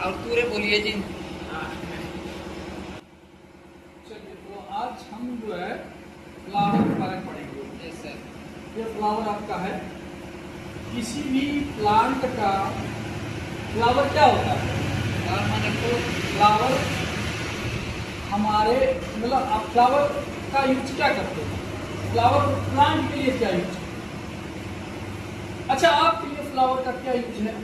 और पूरे बोलिए जी। चलिए, तो आज हम जो है फ्लावर के बारे में पढ़ेंगे। Yes sir. ये फ्लावर आपका है, किसी भी प्लांट का फ्लावर क्या होता है? और मैंने को फ्लावर हमारे मतलब आप फ्लावर का यूज क्या करते हैं? फ्लावर प्लांट के लिए क्या यूज है? अच्छा, आपके लिए फ्लावर का क्या यूज है?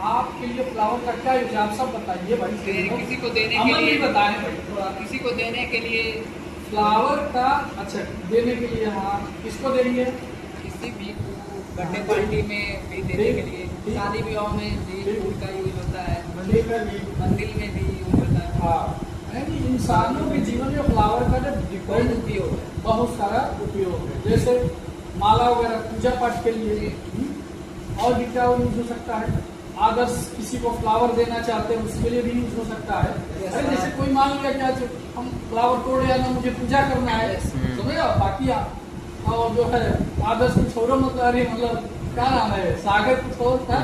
आपके लिए फ्लावर का क्या यूज है? आप सब बताइए भाई। किसी को देने के अमन लिए भी बताएं भाई थोड़ा। किसी को देने के लिए फ्लावर का अच्छा देने के लिए, हाँ, किसको देंगे? किसी भी को बर्थडे पार्टी में भी देने के लिए, शादी विवाह में भी फूल का यूज होता है, मंदिर में भी, मंदिर में भी यूज होता है। हाँ, यानी इंसानियों के जीवन में फ्लावर का जो बहुत डिफरेंट उपयोग है। बहुत सारा उपयोग है। जैसे माला वगैरह पूजा पाठ के लिए, और भी क्या यूज हो सकता है? आदर्श किसी को फ्लावर देना चाहते हैं उसके लिए भी यूज हो सकता है। अरे जैसे कोई मान लिया क्या हम फ्लावर तोड़े या ना, मुझे पूजा करना है, समझे? बाकी और जो है आदर्श कुछ और मतलब, अरे मतलब क्या नाम है, सागर कुछ और था,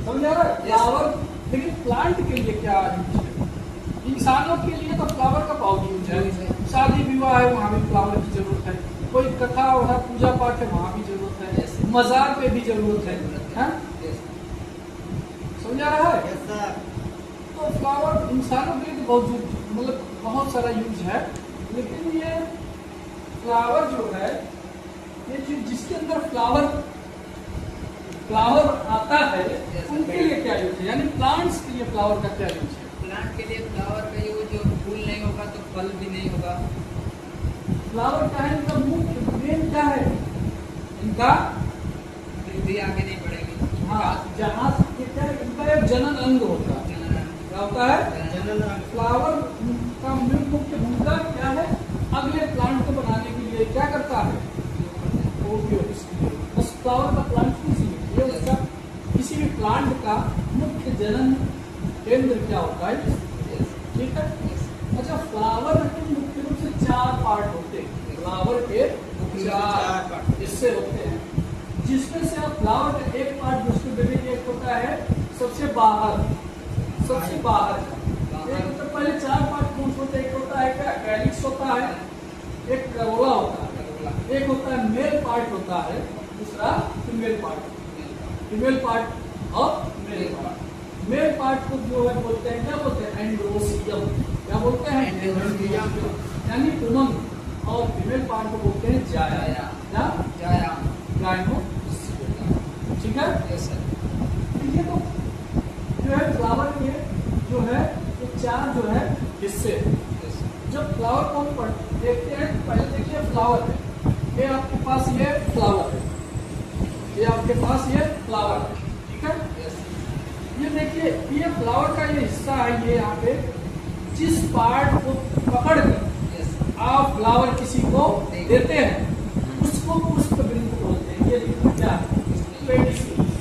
समझ आ रहा है? फ्लावर, लेकिन प्लांट के लिए क्या यूज है? इंसानों के लिए तो फ्लावर का बहुत यूज है। शादी विवाह है, वहाँ भी फ्लावर की जरूरत है। कोई कथा वथा पूजा पाठ है, वहाँ भी जरूरत है। मजार पे भी जरूरत है। समझ आ रहा है? तो फ्लावर इंसानों के लिए तो बहुत मतलब बहुत सारा यूज है। लेकिन ये फ्लावर जो है, ये जो जिसके अंदर फ्लावर आता है, उनके लिए क्या यूज है? यानी प्लांट्स के लिए फ्लावर का क्या यूज है? प्लांट के लिए फ्लावर का यूज, जो फूल नहीं होगा तो फल भी नहीं होगा। फ्लावर क्या है? इनका मुख्य मेन क्या है? इनका वृद्धि आगे नहीं बढ़ेगी। हाँ, जहाँ क्या है, इनका एक जनन अंग होता है। क्या होता है? जनन अंग। फ्लावर का मुख्य भूमिका क्या है? अगले प्लांट को बनाने के लिए क्या करता है? उपयोग। उस फ्लावर का प्लांट ये उसका किसी भी प्लांट का मुख्य जनन केंद्र क्या होता है? ठीक है। अच्छा, फ्लावर के मुख्य रूप से 4 पार्ट होते हैं। फ्लावर के 4 हिस्से होते हैं, जिसमें से आप फ्लावर का एक पार्ट दूसरे बेबी एक होता है सबसे बाहर एक तो पहले 4 पार्ट कौन से होते हैं? एक होता है क्या? कैलिक्स होता है, एक करोला होता है, एक होता है मेल पार्ट होता है, दूसरा फीमेल पार्ट और मेल पार्ट। मेल पार्ट को जो है बोलते हैं, क्या बोलते हैं? एंड्रोसियम। क्या बोलते हैं? एंड्रोसियम, यानी उमंग। और फीमेल पार्ट को बोलते हैं जाया। ठीक है। ये तो जो है फ्लावर के जो है ये 4 जो है हिस्से। जब फ्लावर को हम देखते हैं, पहले देखिए फ्लावर है, ये आपके पास ये फ्लावर है, ये आपके पास ये फ्लावर है। ठीक है। ये देखिए, ये फ्लावर का ये हिस्सा है, ये यहाँ पे जिस पार्ट को पकड़ कर आप फ्लावर किसी को देते हैं उसको पुष्पवृंत बोलते हैं। ये देखिए क्या है? पेडिसिल्स।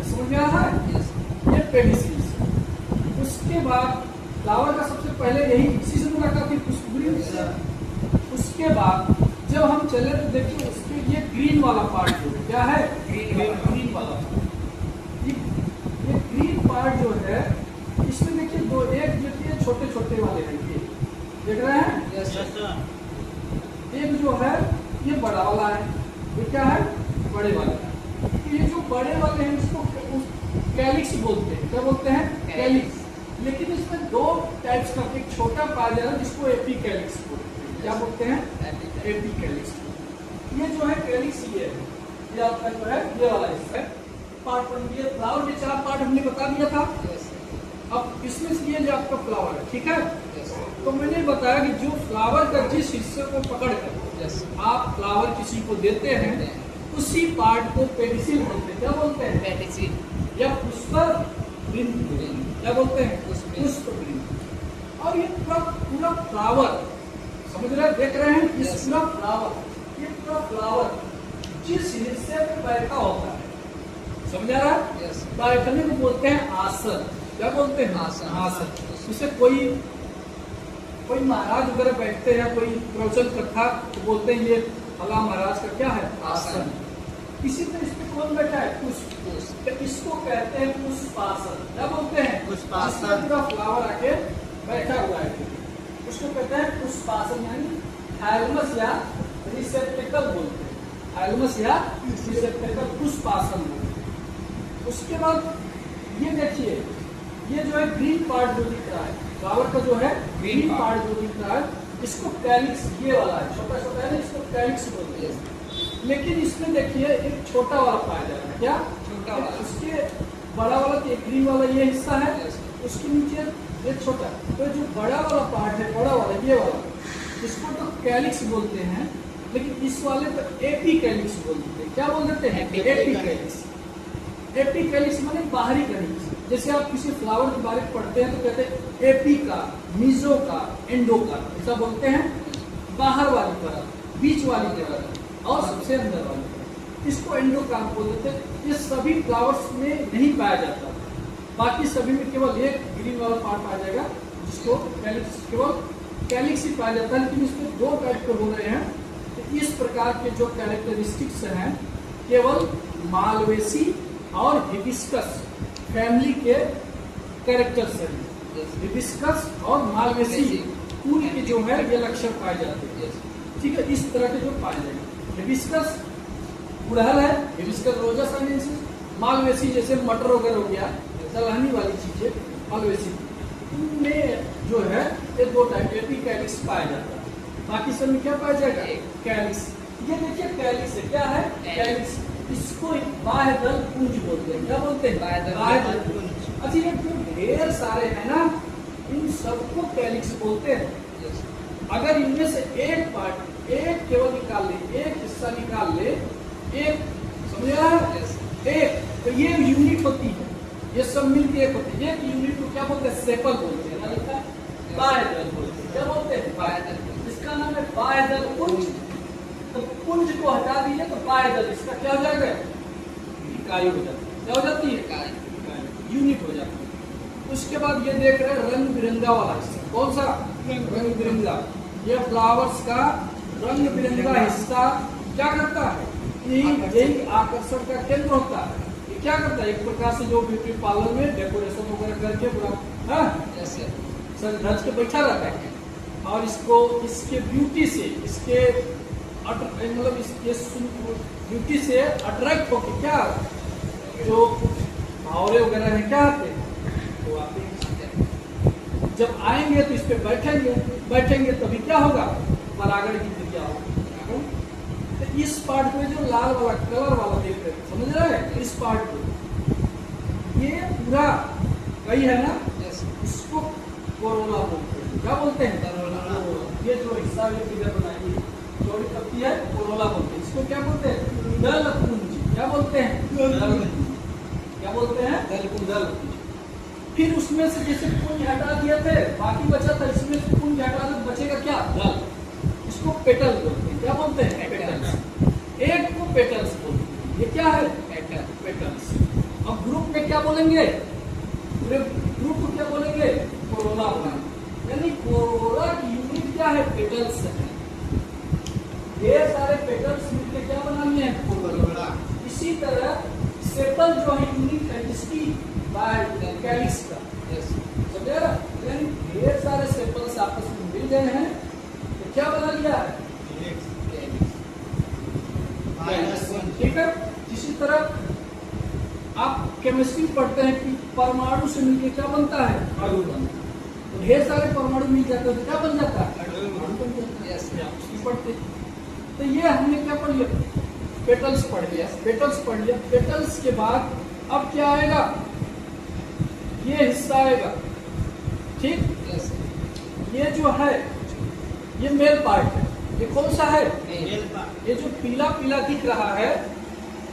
समझ में आ रहा है? ये पेडिसिल्स। उसके बाद फ्लावर का सबसे पहले यही इसी से मुलाकात थी, पुष्पवृंत से। उसके बाद जब हम चले तो देखिए उसके ये ग्रीन वाला पार्ट जो है, क्या है? ग्रीन वाला। ये ग्रीन पार्ट जो है, इसमें देखिए दो, एक देखिए छोटे छोटे वाले हैं, ये देख रहे हैं? एक जो है ये बड़ा वाला है, ये क्या है? बड़े वाला है। तो ये जो बड़े वाले हैं इसको कैलिक्स बोलते हैं। क्या बोलते हैं? कैलिक्स। लेकिन इसमें 2 टाइप्स का, एक छोटा पार्ट है जिसको एपीकैलिक्स बोलते हैं। क्या बोलते हैं? एपीकैलिक्स। ये जो है कैलिक्स, ये है, ये आपका जो है ये वाला हिस्सा है। पार्ट बन गया फ्लावर के 4 पार्ट हमने बता दिया था। अब इसमें से ये जो आपका फ्लावर है, ठीक है। तो मैंने बताया कि जो फ्लावर का जिस हिस्से को पकड़कर आप फ्लावर किसी को देते हैं, उसी पार्ट को पेडिसिल बोलते हैं। क्या बोलते हैं? पेडिसिल या पुष्पवृंत। क्या बोलते हैं? पुष्पवृंत। और ये पूरा फ्लावर, समझ रहे, देख रहे हैं? इस पूरा फ्लावर, ये पूरा फ्लावर जिस हिस्से पे बैठा होता है, समझ आ रहा है? बैठने को बोलते हैं आसन। क्या बोलते हैं? आसन। जैसे कोई महाराज वगैरह बैठते हैं, कोई प्रवचन कथा तो बोलते हैं ये फला महाराज का क्या है? आसन। इसी तरह इस पे कौन बैठा है? पुष्प। तो इसको कहते हैं पुष्पासन। क्या बोलते हैं? पुष्पासन। जिसमें पूरा फ्लावर आके बैठा हुआ है, उसको कहते हैं पुष्पासन, यानी थैलमस या रिसेप्टेकल बोलते हैं। थैलमस या रिसेप्टेकल पुष्पासन बोलते हैं। उसके बाद ये देखिए, ये जो है ग्रीन पार्ट जो दिख रहा है, फ्लावर का जो है ग्रीन पार्ट जो दिख रहा है, इसको कैलिक्स, ये वाला है, छोटा छोटा है ना, इसको कैलिक्स बोलते हैं। लेकिन इसमें देखिए एक छोटा वाला पाया जा रहा है। क्या? छोटा वाला। उसके बड़ा वाला तो ग्रीन वाला ये हिस्सा है, उसके नीचे ये छोटा। तो जो बड़ा वाला पार्ट है, बड़ा वाला ये वाला, इसको तो कैलिक्स बोलते हैं, लेकिन इस वाले को एपी कैलिक्स बोलते हैं। क्या बोल देते हैं? AP calyx. एपी कैलिक्स माने बाहरी कैलिक्स। जैसे आप किसी फ्लावर के बारे में पढ़ते हैं तो कहते हैं एपी का, मीजो का, एंडो का, ऐसा बोलते हैं। बाहर वाली तरफ, बीच वाली तरफ और सबसे अंदर वाली तरफ, इसको एंडो का बोल देते हैं। ये सभी फ्लावर्स में नहीं पाया जाता, बाकी सभी में केवल एक ग्रीन वाला पार्ट पाया जाएगा, जिसको कैलिक्स, केवल कैलिक्स ही पाया जाता है। लेकिन इसमें दो टाइप के हो रहे हैं। तो इस प्रकार के जो कैरेक्टरिस्टिक्स हैं, केवल मालवेसी और हिबिस्कस फैमिली के कैरेक्टर्स हैं। हिबिस्कस और मालवेसी फूल के जो है ये लक्षण पाए जाते हैं। ठीक है, इस तरह के जो पाए जाएंगे। हिबिस्कस गुड़हल है, हिबिस्कस रोजा साइनेंसिस। मालवेसी जैसे मटर वगैरह हो गया, दलहनी वाली चीजें, मालवेसी, इनमें जो है ये दो टाइप एपी कैलिक्स पाया जाता है। बाकी सब में क्या पाया जाएगा? कैलिक्स। ये देखिए कैलिक्स है, क्या है? कैलिक्स। इसको बाह्य दल पुंज बोलते हैं। क्या बोलते हैं? बाह्य दल पुंज। अच्छा, ये जो ढेर सारे हैं ना, इन सबको कैलिक्स बोलते हैं। अगर इनमें से एक पार्ट, एक केवल निकाल ले, एक हिस्सा निकाल ले, एक, समझा? एक, तो ये यूनिट होती है, ये सब मिलकर एक होती है। एक यूनिट को क्या बोलते हैं? सेपल बोलते हैं। बाह्य दल बोलते हैं। क्या बोलते हैं? बाह्य दल। इसका नाम है बाह्य दल पुंज। तो पुंज को हटा दीजिए तो बाह्य दल, इसका क्या हो जाएगा? इकाई हो जाती है। क्या हो जाती है? इकाई, यूनिट हो जाती है। उसके बाद ये देख रहे हैं रंग बिरंगा वाला हिस्सा। कौन सा? रंग बिरंगा। ये फ्लावर्स का रंग बिरंगा हिस्सा क्या करता है? यही आकर्षण का केंद्र होता है। ये क्या करता है? एक प्रकार से जो ब्यूटी पार्लर में डेकोरेशन वगैरह करके पूरा सज धज के बैठा रहता है, और इसको इसके ब्यूटी से, इसके मतलब इसके ब्यूटी से अट्रैक्ट होके क्या, जो भावरे वगैरह है क्या आते हैं, तो आते हैं। जब आएंगे तो इस पे बैठेंगे तभी क्या होगा? परागण की क्रिया होगी। तो इस पार्ट में जो लाल वाला कलर वाला देख रहे हैं, समझ रहे हैं? इस पार्ट को ये पूरा कई है ना, इसको कोरोला बोलते हैं। क्या बोलते हैं? ये जो हिस्सा ये फिगर बनाई चौड़ी पत्ती है, कोरोला बोलते हैं। इसको क्या बोलते हैं? दल पुंज। क्या बोलते हैं? दल। क्या बोलते हैं? दल पुंज। फिर उसमें से जैसे पुंज हटा दिए थे, बाकी बचा था, इसमें से पुंज हटा दे, बचेगा क्या? दल। इसको पेटल बोलते हैं। क्या बोलते हैं? पेटल्स। एक को पेटल्स बोलते हैं। ये क्या है? पेटल्स। अब ग्रुप में क्या बोलेंगे? ग्रुप को क्या बोलेंगे? कोरोला बोलेंगे। यानी कोरोला की यूनिट क्या है? पेटल्स है। ढेर सारे पेटल्स मिलकर क्या बनानी है? कोरोला। इसी तरह सेपल जो है यूनिट है इसकी कैलिक्स का, समझे? यानी ढेर सारे सेपल्स आपस में मिल गए हैं तो क्या बना लिया है? ठीक है। इसी तरह आप केमिस्ट्री पढ़ते हैं कि परमाणु से मिलकर क्या बनता है? अणु बनता है। तो ढेर सारे परमाणु मिल जाते हैं तो क्या बन जाता है? अणु बन जाता है। पढ़ते, तो ये हमने क्या पढ़ लिया? पेटल्स पढ़ लिया। पेटल्स के बाद अब क्या आएगा? ये हिस्सा आएगा। ठीक, ये जो है ये मेल पार्ट है। ये कौन सा है? Male part. ये जो पीला पीला दिख रहा है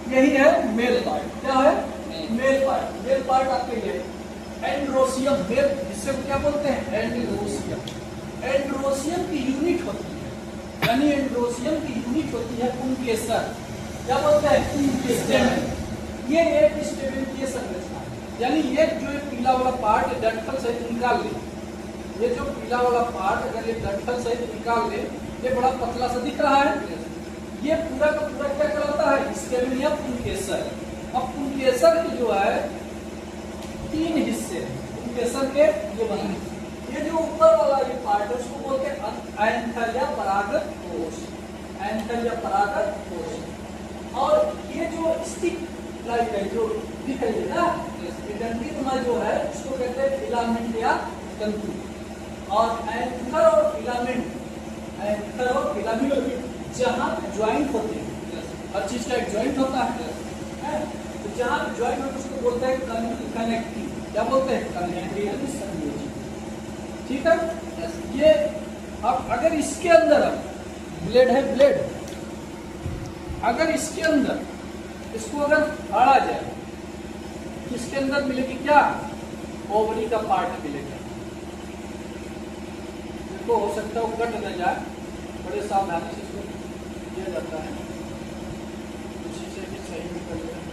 यही है मेल पार्ट। क्या है? Male part. मेल पार्ट आपके लिए एंड्रोसियम, मेल, जिससे क्या बोलते हैं? एंड्रोसियम। एंड्रोसियम की यूनिट होती है, यानी एंड्रोसियम की यूनिट होती है पुंकेसर। क्या बोलते हैं? पुंकेसर। ये एक स्टेबल की संरचना है, यानी ये जो पीला वाला पार्ट डंठल से निकाल ले, ये जो पीला वाला पार्ट अगर ये डंठल से निकाल ले, ये बड़ा पतला सा दिख रहा है, ये पूरा का पूरा क्या कहलाता है, स्टेमिनिया पुंकेसर। अब पुंकेसर के जो है 3 हिस्से हैं, पुंकेसर के ये बने, ये जो ऊपर वाला ये पार्ट है उसको बोलते हैं एंथर या परागत कोश, एंथर या परागत कोश। और ये जो स्टिक लाइक है जो दिखाई ना, डंडी तुम्हारा जो है उसको कहते हैं फिलामेंट या तंतु। और एंथर और फिलामेंट, एंथर और फिलामेंट जहाँ पे ज्वाइंट होते हैं, हर चीज का एक ज्वाइंट होता है, तो जहाँ पे ज्वाइंट होते हैं उसको बोलते हैं कनेक्टिव, क्या बोलते हैं, कनेक्टिव संयोजी। ठीक है। ये अब अगर इसके अंदर ब्लेड है, ब्लेड अगर इसके अंदर इसको अगर फाड़ा जाए, इसके अंदर मिलेगी क्या, ओवरी का पार्ट मिलेगा। देखो हो सकता है वो कट न जाए, बड़े सावधानी से इसको किया जाता है, उसी से भी सही निकल जाए।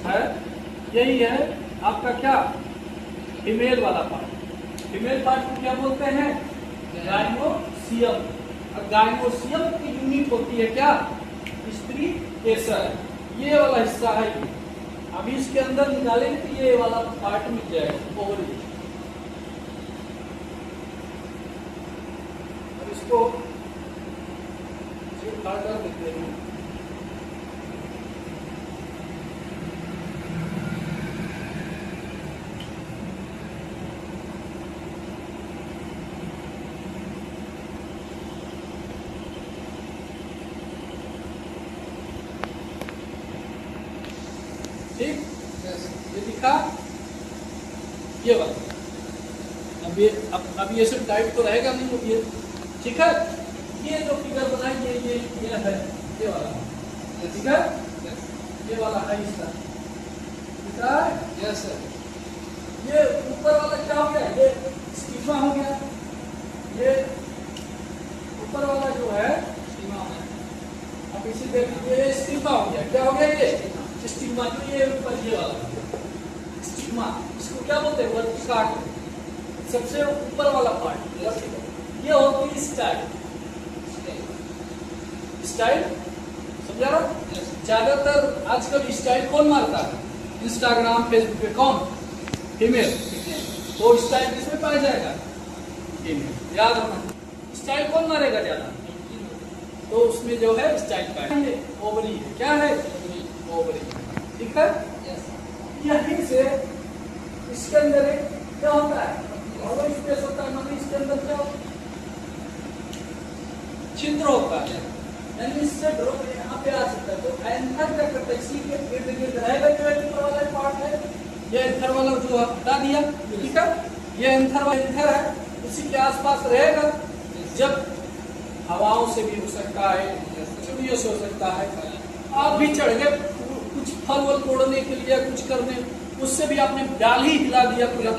है यही है आपका क्या, फीमेल वाला पार्ट। फीमेल पार्ट को क्या बोलते हैं, गाइनोसियम। गाइनोसियम की यूनिट होती है क्या, स्त्री केसर। ये वाला हिस्सा है ये, अभी इसके अंदर निकालेंगे तो ये वाला पार्ट मिल जाएगा, ओवरी। अब इसको फाड़ कर देते हैं। ठीक, ये दिखा, ये वाला। अब ये सब टाइट तो रहेगा नहीं ये, ठीक है। ये जो फिगर बनाए ये है, ये वाला, ठीक है, ये वाला है इसका, ठीक है। Yes sir. ये ऊपर वाला क्या हो गया, ये स्टिग्मा हो गया। ये ऊपर वाला जो है स्टिग्मा है, अब इसे देखिए, ये स्टिग्मा हो गया। क्या हो गया ये स्टिग्मा, तो ये ऊपर ये वाला स्टिग्मा, इसको क्या बोलते हैं, वर्टिकाट, सबसे ऊपर वाला पार्ट। ये होती है स्टाइल, स्टाइल समझा रहा। ज्यादातर आजकल स्टाइल कौन मारता है, इंस्टाग्राम फेसबुक पे कौन, फीमेल। तो स्टाइल किसमें पाया जाएगा, फीमेल, याद रखना। स्टाइल कौन मारेगा ज्यादा, तो उसमें जो है स्टाइल पाएंगे, ओवरी है, क्या है, ओवरी, ठीक है। यहीं से इसके अंदर एक क्या होता है, और स्पेस होता है, मतलब इसके अंदर क्या छिद्र होता है, यानी इससे ड्रॉप यहाँ पे आ सकता है। तो एंथर क्या करता है, इसी के इर्द गिर्द रहेगा जो ऊपर वाला पार्ट है, ये एंथर वाला जो हटा दिया, ठीक है। ये एंथर है, इसी के आसपास रहेगा। जब हवाओं से भी हो सकता है, चिड़ियों से हो सकता है, आप भी चढ़ गए कुछ फल वल तोड़ने के लिए, कुछ करने, उससे भी आपने डाल ही हिला दिया पूरा,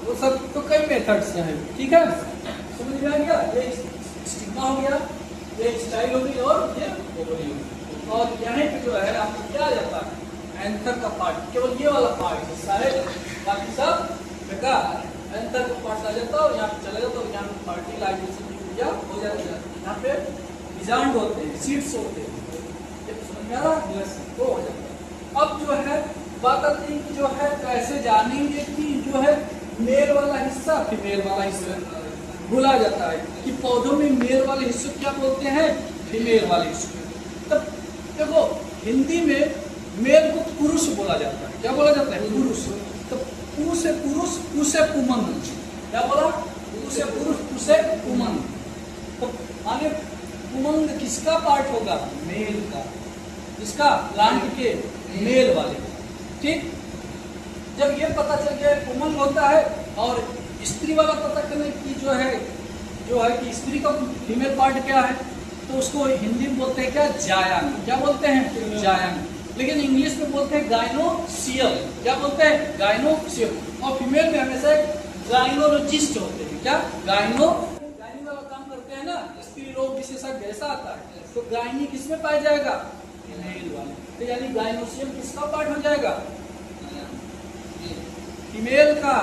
वो सब तो कई मेथड्स हैं, ठीक है। समझ में आ गया, ये स्टिग्मा हो गया, ये स्टाइल हो गई, और ये ओवरी हो गई। और यहाँ पे जो है आपको क्या आ जाता है, एंथर का पार्ट, केवल ये वाला पार्ट है, सारे बाकी सब बेकार। एंथर का पार्ट आ जाता है और यहाँ पे चला जाता है, यहाँ पे फर्टिलाइजेशन की क्रिया हो जाती है। यहाँ पे रिजाल्ट होते हैं, सीड्स होते हैं, वो हो जाता है। अब जो है बात आती है कि जो है कैसे जानेंगे कि जो है मेल वाला हिस्सा फीमेल वाला हिस्सा, भूला जाता है कि पौधों में मेल वाले हिस्से क्या बोलते हैं, फीमेल वाले हिस्से। तब देखो हिंदी में मेल को पुरुष बोला जाता है, क्या बोला जाता है, पुरुष। तो पु से पुरुष, पु से पुमंग, क्या बोला, पु से पुरुष, पु से पुमंग। तो आगे पुमंग किसका पार्ट होगा, मेल का, इसका प्लांट के मेल वाले, ठीक। जब ये पता चल गया पुमंग होता है, और स्त्री वाला पता करने की जो है कि स्त्री का फीमेल पार्ट क्या है, तो उसको हिंदी में बोलते हैं क्या, जायांग, क्या बोलते हैं, जायांग। लेकिन इंग्लिश में बोलते हैं गाइनोसियम, क्या बोलते हैं, गाइनोसियम। और फीमेल में हमेशा गाइनोलॉजिस्ट होते हैं। क्या गाइनो वाला काम करते हैं ना, स्त्री रोग विशेषज्ञ ऐसा आता है। तो गायनी किसमें पाया जाएगा? फीमेल वाले। तो यानी गाइनोसियम किसका पार्ट हो जाएगा? फीमेल का।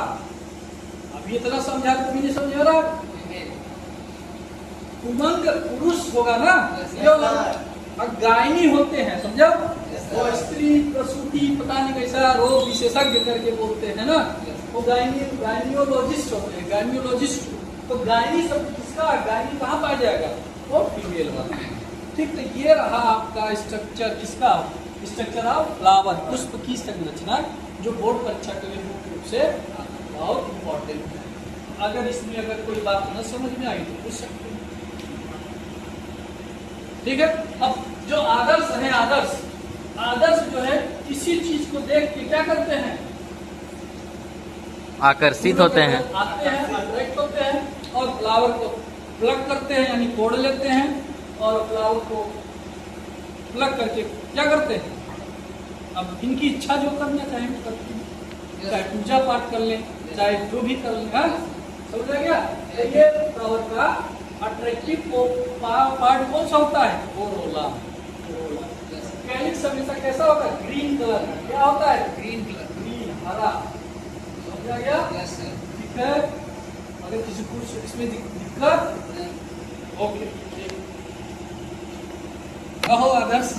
अभी इतना समझा तो भी नहीं समझ रहा। उमंग पुरुष होगा ना, जो गायनी होते हैं, समझा? वो स्त्री प्रसूति पता नहीं कैसा रोग विशेषज्ञ करके बोलते हैं ना, वो गायनियोलॉजिस्ट होते हैं। गायनियोलॉजिस्ट। तो गायनी सब किसका? गायनी कहाँ पाया जाएगा? वो फीमेल वाला। ठीक, तो ये रहा आपका स्ट्रक्चर। किसका? स्ट्रक्चर ऑफ फ्लावर, पुष्प की संरचना, जो बोर्ड परीक्षा के लिए मुख्य रूप से बहुत इंपॉर्टेंट है। अगर इसमें अगर कोई बात न समझ में आई तो पूछ सकते हैं। ठीक है। अब जो आदर्श है, आदर्श जो है किसी चीज को देख के क्या करते हैं? आकर्षित होते हैं, आते हैं, अट्रैक्ट होते हैं और फ्लावर को प्लग करते हैं, यानी तोड़ लेते हैं और फ्लावर को प्लग करके क्या करते हैं? अब इनकी इच्छा जो करना चाहें करते हैं, चाहे पूजा पाठ कर लें, चाहे जो भी कर लें। हाँ, समझा गया? तो ये फ्लावर का अट्रैक्टिव पार्ट कौन सा होता है? कोरोला। कैलिक्स हमेशा कैसा होता है? Green colour. क्या होता है? ग्रीन कलर, ग्रीन, हरा। समझा गया? Yes sir. ठीक है। अगर किसी को इसमें दिक्कत, ओके, ठीक। कहो आदर्श।